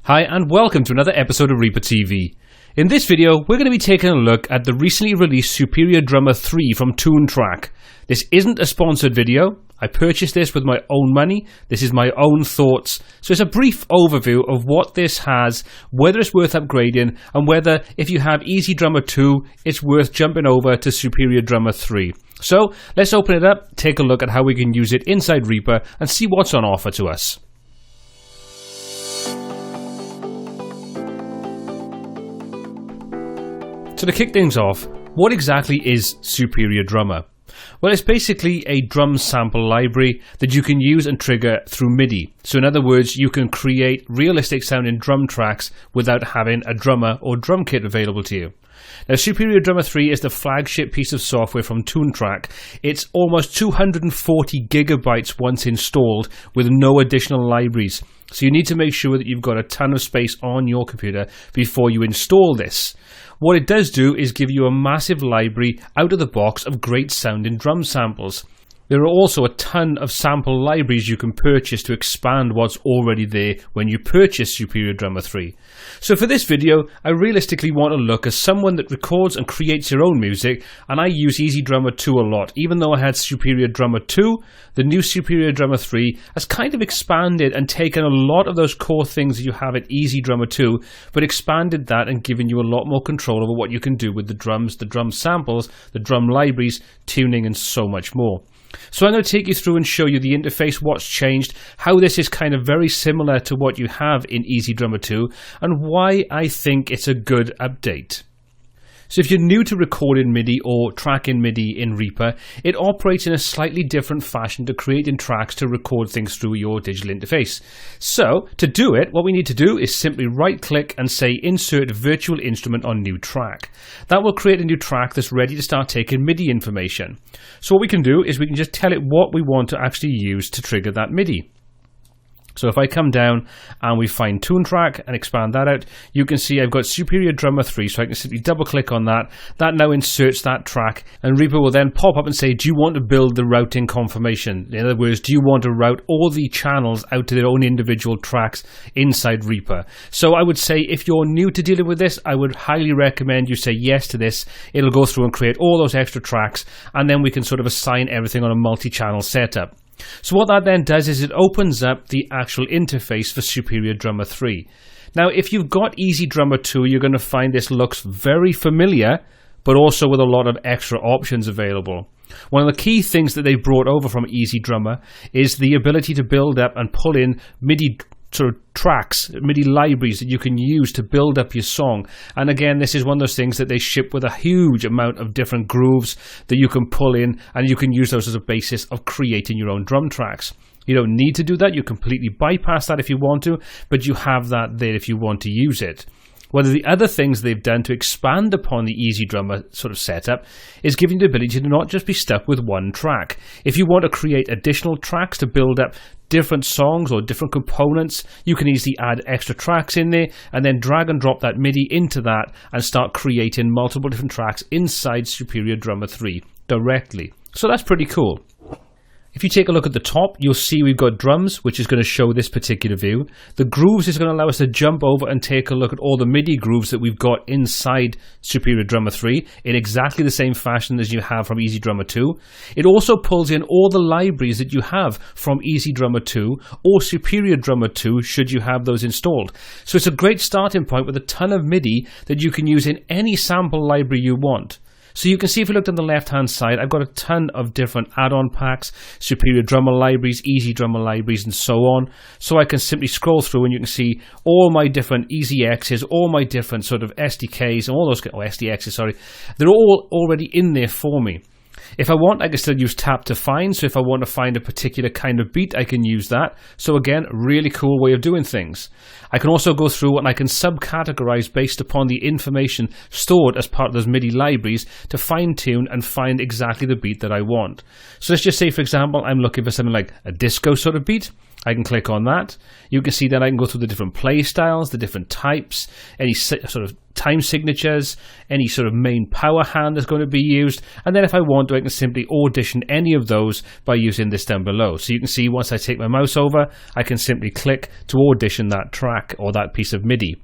Hi and welcome to another episode of ReaperTV. In this video, we're going to be taking a look at the recently released Superior Drummer 3 from Toontrack. This isn't a sponsored video. I purchased this with my own money. This is my own thoughts. So it's a brief overview of what this has, whether it's worth upgrading, and whether if you have EZ Drummer2, it's worth jumping over to Superior Drummer 3. So let's open it up, take a look at how we can use it inside Reaper, and see what's on offer to us. So to kick things off, what exactly is Superior Drummer? Well, it's basically a drum sample library that you can use and trigger through MIDI. So in other words, you can create realistic sounding drum tracks without having a drummer or drum kit available to you. Now, Superior Drummer 3 is the flagship piece of software from Toontrack. It's almost 240 gigabytes once installed with no additional libraries. So you need to make sure that you've got a ton of space on your computer before you install this. What it does do is give you a massive library out of the box of great sounding drum samples. There are also a ton of sample libraries you can purchase to expand what's already there when you purchase Superior Drummer 3. So for this video, I realistically want to look as someone that records and creates your own music, and I use EZ Drummer2 a lot. Even though I had Superior Drummer 2, the new Superior Drummer 3 has kind of expanded and taken a lot of those core things that you have at EZ Drummer 2, but expanded that and given you a lot more control over what you can do with the drums, the drum samples, the drum libraries, tuning, and so much more. So I'm going to take you through and show you the interface, what's changed, how this is kind of very similar to what you have in EZ Drummer 2, and why I think it's a good update. So if you're new to recording MIDI or tracking MIDI in Reaper, it operates in a slightly different fashion to creating tracks to record things through your digital interface. So to do it, what we need to do is simply right click and say insert virtual instrument on new track. That will create a new track that's ready to start taking MIDI information. So what we can do is we can just tell it what we want to actually use to trigger that MIDI. So if I come down and we find Toontrack and expand that out, you can see I've got Superior Drummer 3, so I can simply double click on that. That now inserts that track, and Reaper will then pop up and say, do you want to build the routing confirmation? In other words, do you want to route all the channels out to their own individual tracks inside Reaper? So I would say if you're new to dealing with this, I would highly recommend you say yes to this. It'll go through and create all those extra tracks, and then we can sort of assign everything on a multi-channel setup. So what that then does is it opens up the actual interface for Superior Drummer 3. Now, if you've got EZ Drummer 2, you're going to find this looks very familiar, but also with a lot of extra options available. One of the key things that they brought over from EZ Drummer is the ability to build up and pull in MIDI sort of tracks, MIDI libraries that you can use to build up your song. And again, this is one of those things that they ship with a huge amount of different grooves that you can pull in, and you can use those as a basis of creating your own drum tracks. You don't need to do that. You completely bypass that if you want to, but you have that there if you want to use it. One of the other things they've done to expand upon the EZ Drummer sort of setup is giving you the ability to not just be stuck with one track. If you want to create additional tracks to build up different songs or different components, you can easily add extra tracks in there and then drag and drop that MIDI into that and start creating multiple different tracks inside Superior Drummer 3 directly. So that's pretty cool. If you take a look at the top, you'll see we've got drums, which is going to show this particular view. The grooves is going to allow us to jump over and take a look at all the MIDI grooves that we've got inside Superior Drummer 3 in exactly the same fashion as you have from EZ Drummer 2. It also pulls in all the libraries that you have from EZ Drummer 2 or Superior Drummer 2 should you have those installed. So it's a great starting point with a ton of MIDI that you can use in any sample library you want. So you can see if you looked on the left-hand side, I've got a ton of different add-on packs, Superior Drummer libraries, EZ Drummer libraries, and so on. So I can simply scroll through and you can see all my different EZXs, all my different sort of SDKs, and all those, or SDXs, sorry. They're all already in there for me. If I want, I can still use tap to find. So if I want to find a particular kind of beat, I can use that. So again, really cool way of doing things. I can also go through and I can subcategorize based upon the information stored as part of those MIDI libraries to fine tune and find exactly the beat that I want. So let's just say, for example, I'm looking for something like a disco sort of beat. I can click on that. You can see that I can go through the different play styles, the different types, any sort of time signatures, any sort of main power hand that's going to be used. And then if I want to, I can simply audition any of those by using this down below. So you can see once I take my mouse over, I can simply click to audition that track or that piece of MIDI.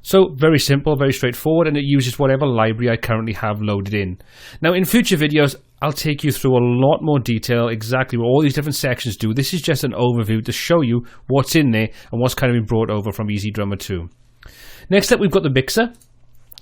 So very simple, very straightforward, and it uses whatever library I currently have loaded in. Now in future videos, I'll take you through a lot more detail exactly what all these different sections do. This is just an overview to show you what's in there and what's kind of been brought over from EZ Drummer2. Next up, we've got the mixer.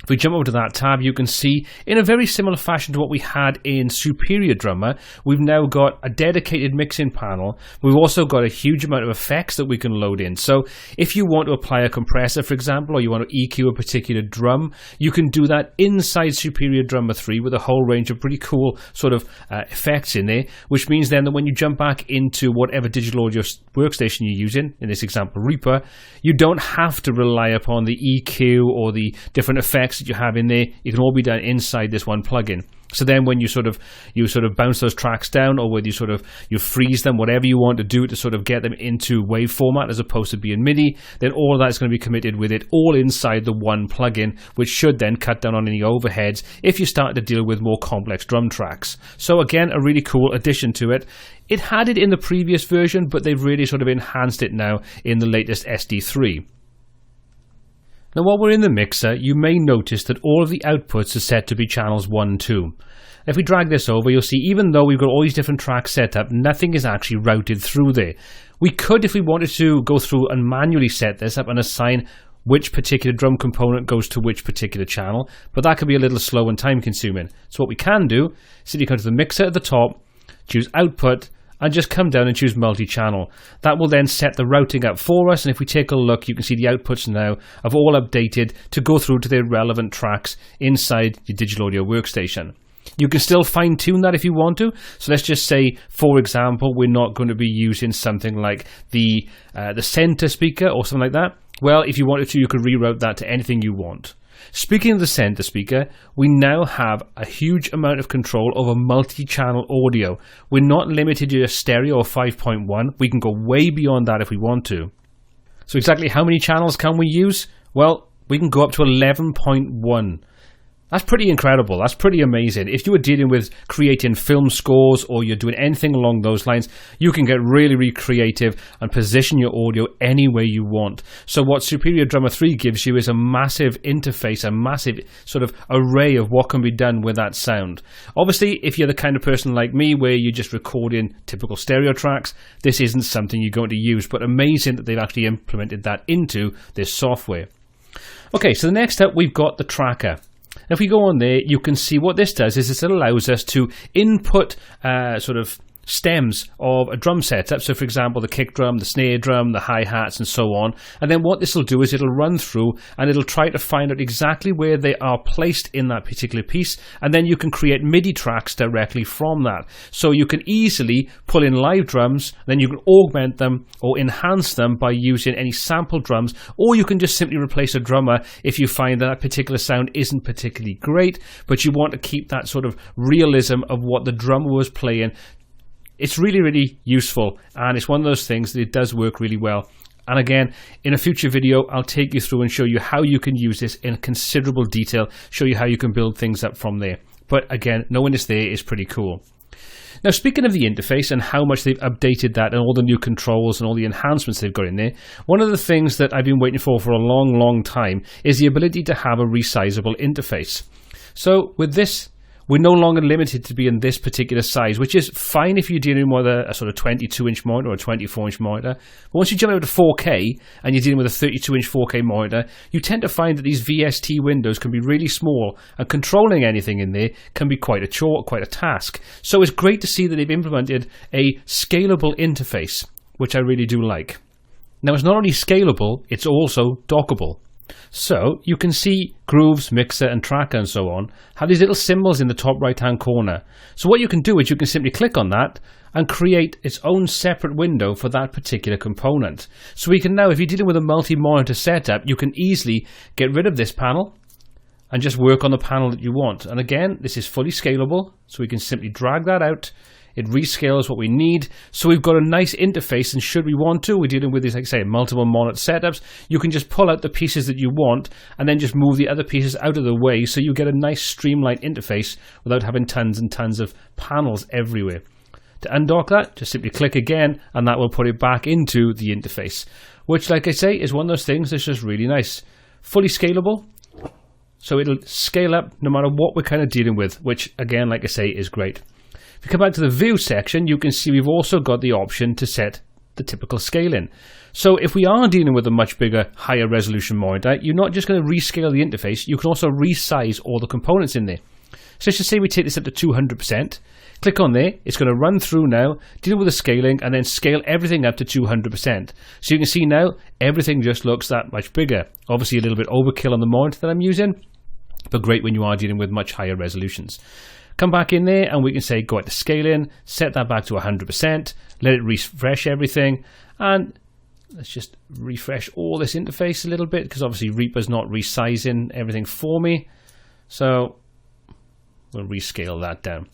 If we jump over to that tab, you can see in a very similar fashion to what we had in Superior Drummer, we've now got a dedicated mixing panel. We've also got a huge amount of effects that we can load in. So if you want to apply a compressor, for example, or you want to EQ a particular drum, you can do that inside Superior Drummer 3 with a whole range of pretty cool sort of effects in there, which means then that when you jump back into whatever digital audio workstation you're using, in this example Reaper, you don't have to rely upon the EQ or the different effects that you have in there. You can all be done inside this one plugin. So then when you sort of bounce those tracks down, or whether you freeze them, whatever you want to do to sort of get them into wave format as opposed to being MIDI, then all of that is going to be committed with it all inside the one plugin, which should then cut down on any overheads if you start to deal with more complex drum tracks. So again, a really cool addition to it. It had it in the previous version, but they've really sort of enhanced it now in the latest SD3. Now while we're in the mixer, you may notice that all of the outputs are set to be channels 1, 2. If we drag this over, you'll see even though we've got all these different tracks set up, nothing is actually routed through there. We could, if we wanted to, go through and manually set this up and assign which particular drum component goes to which particular channel, but that could be a little slow and time consuming. So what we can do is simply come to the mixer at the top, choose output, and just come down and choose multi-channel. That will then set the routing up for us, and if we take a look, you can see the outputs now have all updated to go through to their relevant tracks inside your digital audio workstation. You can still fine-tune that if you want to. So let's just say, for example, we're not going to be using something like the center speaker or something like that. Well, if you wanted to, you could reroute that to anything you want. Speaking of the center speaker, we now have a huge amount of control over multi-channel audio. We're not limited to just stereo or 5.1. We can go way beyond that if we want to. So exactly how many channels can we use? Well, we can go up to 11.1. That's pretty incredible. That's pretty amazing. If you were dealing with creating film scores or you're doing anything along those lines, you can get really, really creative and position your audio any way you want. So what Superior Drummer 3 gives you is a massive interface, a massive sort of array of what can be done with that sound. Obviously, if you're the kind of person like me where you're just recording typical stereo tracks, this isn't something you're going to use, but amazing that they've actually implemented that into this software. Okay, so the next up, we've got the tracker. If we go on there, you can see what this does is it allows us to input sort of stems of a drum setup. So for example, the kick drum, the snare drum, the hi-hats and so on. And then what this will do is it'll run through and it'll try to find out exactly where they are placed in that particular piece. And then you can create MIDI tracks directly from that. So you can easily pull in live drums, then you can augment them or enhance them by using any sample drums, or you can just simply replace a drummer if you find that particular sound isn't particularly great, but you want to keep that sort of realism of what the drummer was playing. It's really, really useful, and it's one of those things that it does work really well. And again, in a future video, I'll take you through and show you how you can use this in considerable detail, show you how you can build things up from there. But again, knowing it's there is pretty cool. Now, speaking of the interface and how much they've updated that and all the new controls and all the enhancements they've got in there, one of the things that I've been waiting for a long, long time is the ability to have a resizable interface. So with this, we're no longer limited to be in this particular size, which is fine if you're dealing with a sort of 22-inch monitor or a 24-inch monitor. But once you jump over to 4K and you're dealing with a 32-inch 4K monitor, you tend to find that these VST windows can be really small, and controlling anything in there can be quite a chore, quite a task. So it's great to see that they've implemented a scalable interface, which I really do like. Now, it's not only scalable, it's also dockable. So you can see grooves, mixer and tracker and so on have these little symbols in the top right hand corner. So what you can do is you can simply click on that and create its own separate window for that particular component. So we can now, if you're dealing with a multi-monitor setup, you can easily get rid of this panel and just work on the panel that you want. And again, this is fully scalable, so we can simply drag that out. It rescales what we need. So we've got a nice interface, and should we want to, we're dealing with this, like I say, multiple monitor setups, you can just pull out the pieces that you want and then just move the other pieces out of the way, so you get a nice streamlined interface without having tons and tons of panels everywhere. To undock that, just simply click again, and that will put it back into the interface, which, like I say, is one of those things that's just really nice. Fully scalable, so it'll scale up no matter what we're kind of dealing with, which, again, like I say, is great. If you come back to the view section, you can see we've also got the option to set the typical scaling. So if we are dealing with a much bigger, higher resolution monitor, you're not just going to rescale the interface, you can also resize all the components in there. So let's just say we take this up to 200%. Click on there, it's going to run through now, deal with the scaling, and then scale everything up to 200%. So you can see now, everything just looks that much bigger. Obviously a little bit overkill on the monitor that I'm using, but great when you are dealing with much higher resolutions. Come back in there and we can say go out to scaling, set that back to 100%, let it refresh everything, and let's just refresh all this interface a little bit, because obviously Reaper's not resizing everything for me. So we'll rescale that down.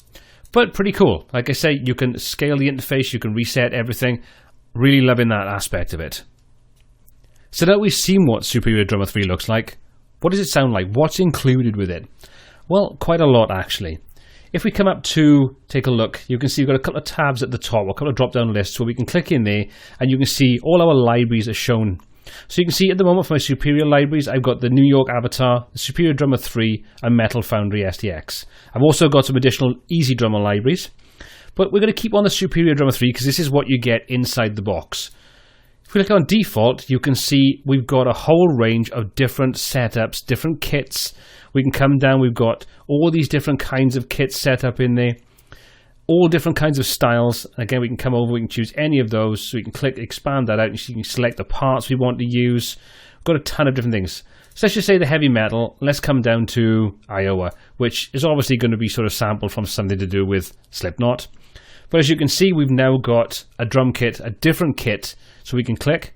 But pretty cool. Like I say, you can scale the interface, you can reset everything. Really loving that aspect of it. So now we've seen what Superior Drummer 3 looks like. What does it sound like? What's included with it? Well, quite a lot actually. If we come up to take a look, you can see we've got a couple of tabs at the top, a couple of drop-down lists where we can click in there and you can see all our libraries are shown. So you can see at the moment for my Superior libraries, I've got the New York Avatar, the Superior Drummer 3 and Metal Foundry SDX. I've also got some additional EZ Drummer libraries, but we're going to keep on the Superior Drummer 3 because this is what you get inside the box. If we click on default, you can see we've got a whole range of different setups, different kits. We can come down, we've got all these different kinds of kits set up in there, all different kinds of styles. Again, we can come over, we can choose any of those, so we can click, expand that out, and you can select the parts we want to use. We've got a ton of different things. So let's just say the heavy metal, let's come down to Iowa, which is obviously going to be sort of sampled from something to do with Slipknot. But as you can see, we've now got a drum kit, a different kit, so we can click.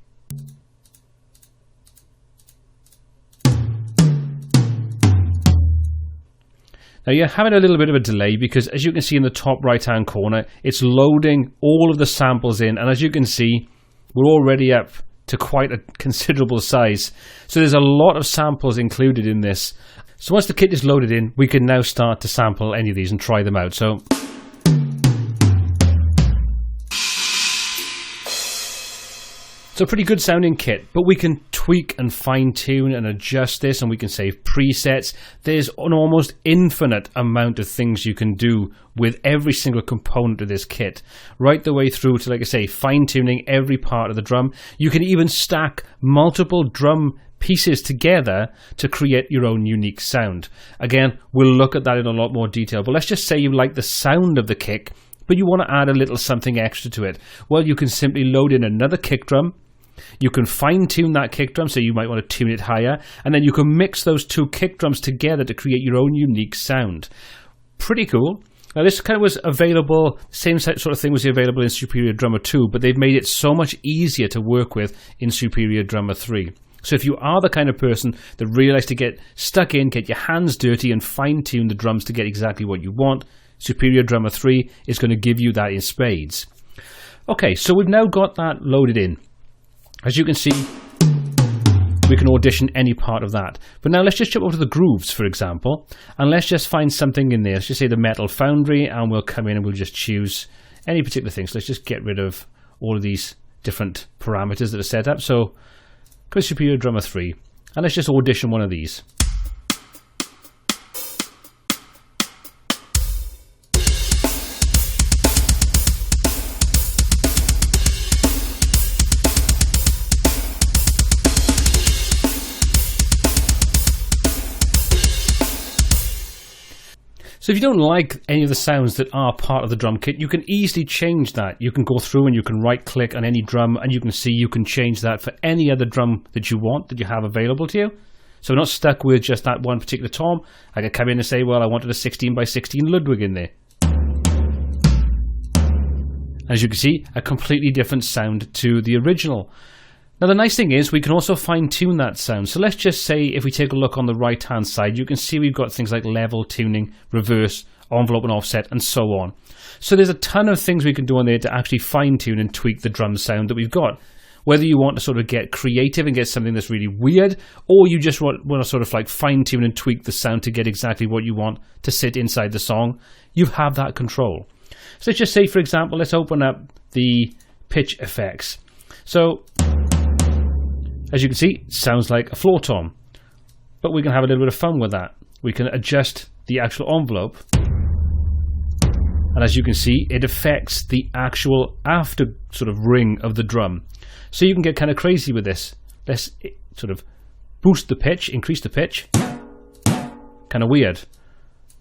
Now you're having a little bit of a delay because as you can see in the top right hand corner, it's loading all of the samples in, and as you can see, we're already up to quite a considerable size. So there's a lot of samples included in this. So once the kit is loaded in, we can now start to sample any of these and try them out. So a pretty good sounding kit, but we can tweak and fine tune and adjust this, and we can save presets. There's an almost infinite amount of things you can do with every single component of this kit, right the way through to, like I say, fine tuning every part of the drum. You can even stack multiple drum pieces together to create your own unique sound. Again, we'll look at that in a lot more detail, but let's just say you like the sound of the kick, but you want to add a little something extra to it. Well, you can simply load in another kick drum. You can fine-tune that kick drum, so you might want to tune it higher, and then you can mix those two kick drums together to create your own unique sound. Pretty cool. Now this kind of was available, same sort of thing was available in Superior Drummer 2, but they've made it so much easier to work with in Superior Drummer 3. So if you are the kind of person that really likes to get stuck in, get your hands dirty and fine-tune the drums to get exactly what you want, Superior Drummer 3 is going to give you that in spades. Okay, so we've now got that loaded in. As you can see, we can audition any part of that. But now let's just jump over to the grooves, for example, and let's just find something in there. Let's just say the Metal Foundry, and we'll come in and we'll just choose any particular thing. So let's just get rid of all of these different parameters that are set up. So go to Superior Drummer 3, and let's just audition one of these. So if you don't like any of the sounds that are part of the drum kit, you can easily change that. You can go through and you can right click on any drum, and you can see you can change that for any other drum that you want, that you have available to you. So we're not stuck with just that one particular tom. I can come in and say, well, I wanted a 16x16 Ludwig in there. As you can see, a completely different sound to the original. Now the nice thing is we can also fine tune that sound. So let's just say if we take a look on the right hand side, you can see we've got things like level, tuning, reverse, envelope and offset and so on. So there's a ton of things we can do on there to actually fine tune and tweak the drum sound that we've got. Whether you want to sort of get creative and get something that's really weird, or you just want to sort of like fine tune and tweak the sound to get exactly what you want to sit inside the song, you have that control. So let's just say, for example, let's open up the pitch effects. So as you can see, it sounds like a floor tom, but we can have a little bit of fun with that. We can adjust the actual envelope, and as you can see, it affects the actual after sort of ring of the drum. So you can get kind of crazy with this. Let's sort of boost the pitch, increase the pitch. Kind of weird.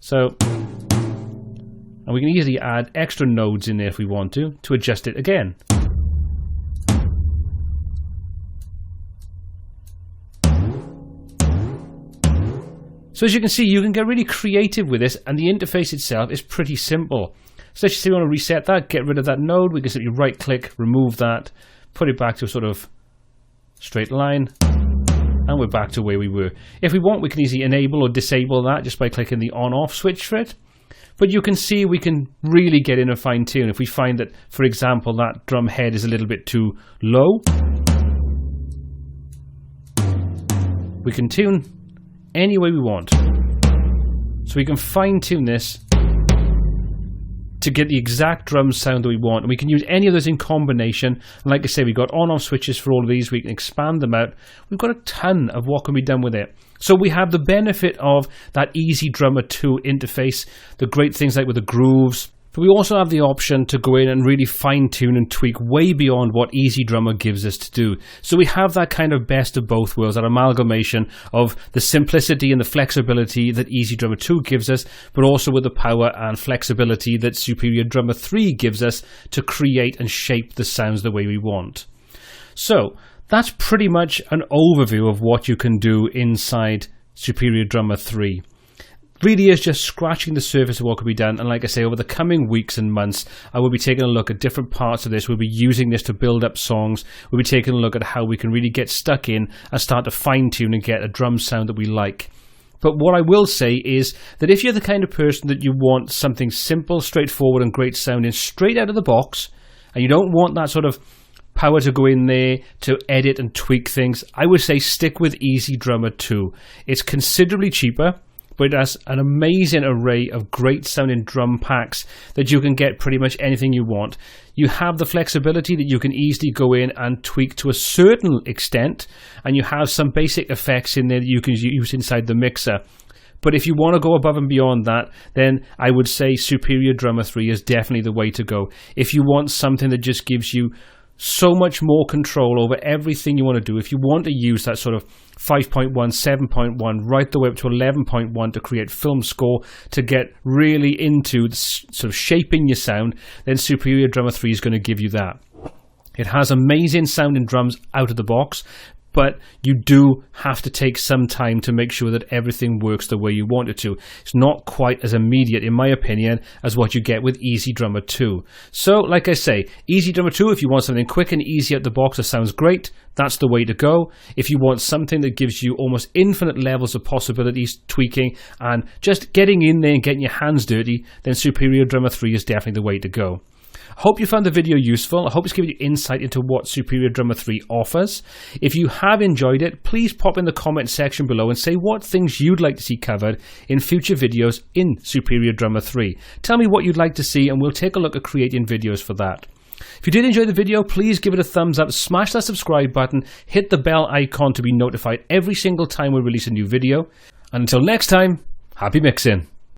So, and we can easily add extra nodes in there if we want to adjust it again. So as you can see, you can get really creative with this, and the interface itself is pretty simple. So let's just say we want to reset that, get rid of that node. We can simply right click, remove that, put it back to a sort of straight line, and we're back to where we were. If we want, we can easily enable or disable that just by clicking the on-off switch for it. But you can see we can really get in and fine tune. If we find that, for example, that drum head is a little bit too low, we can tune any way we want. So we can fine tune this to get the exact drum sound that we want, and we can use any of those in combination. And like I say, we've got on-off switches for all of these. We can expand them out. We've got a ton of what can be done with it. So we have the benefit of that EZ Drummer2 interface, the great things like with the grooves, but we also have the option to go in and really fine-tune and tweak way beyond what EZ Drummer gives us to do. So we have that kind of best of both worlds, that amalgamation of the simplicity and the flexibility that EZ Drummer2 gives us, but also with the power and flexibility that Superior Drummer 3 gives us to create and shape the sounds the way we want. So that's pretty much an overview of what you can do inside Superior Drummer 3. Really is just scratching the surface of what could be done, and like I say, over the coming weeks and months I will be taking a look at different parts of this. We'll be using this to build up songs. We'll be taking a look at how we can really get stuck in and start to fine-tune and get a drum sound that we like. But what I will say is that if you're the kind of person that you want something simple, straightforward and great sounding straight out of the box, and you don't want that sort of power to go in there to edit and tweak things, I would say stick with EZ Drummer 2. It's considerably cheaper, but it has an amazing array of great sounding drum packs that you can get pretty much anything you want. You have the flexibility that you can easily go in and tweak to a certain extent, and you have some basic effects in there that you can use inside the mixer. But if you want to go above and beyond that, then I would say Superior Drummer 3 is definitely the way to go. If you want something that just gives you so much more control over everything you want to do, if you want to use that sort of 5.1, 7.1, right the way up to 11.1 to create film score, to get really into sort of shaping your sound, then Superior Drummer 3 is going to give you that. It has amazing sounding drums out of the box, but you do have to take some time to make sure that everything works the way you want it to. It's not quite as immediate, in my opinion, as what you get with EZ Drummer 2. So, like I say, EZ Drummer 2, if you want something quick and easy out the box that sounds great, that's the way to go. If you want something that gives you almost infinite levels of possibilities, tweaking, and just getting in there and getting your hands dirty, then Superior Drummer 3 is definitely the way to go. I hope you found the video useful. I hope it's given you insight into what Superior Drummer 3 offers. If you have enjoyed it, please pop in the comment section below and say what things you'd like to see covered in future videos in Superior Drummer 3. Tell me what you'd like to see and we'll take a look at creating videos for that. If you did enjoy the video, please give it a thumbs up, smash that subscribe button, hit the bell icon to be notified every single time we release a new video. And until next time, happy mixing.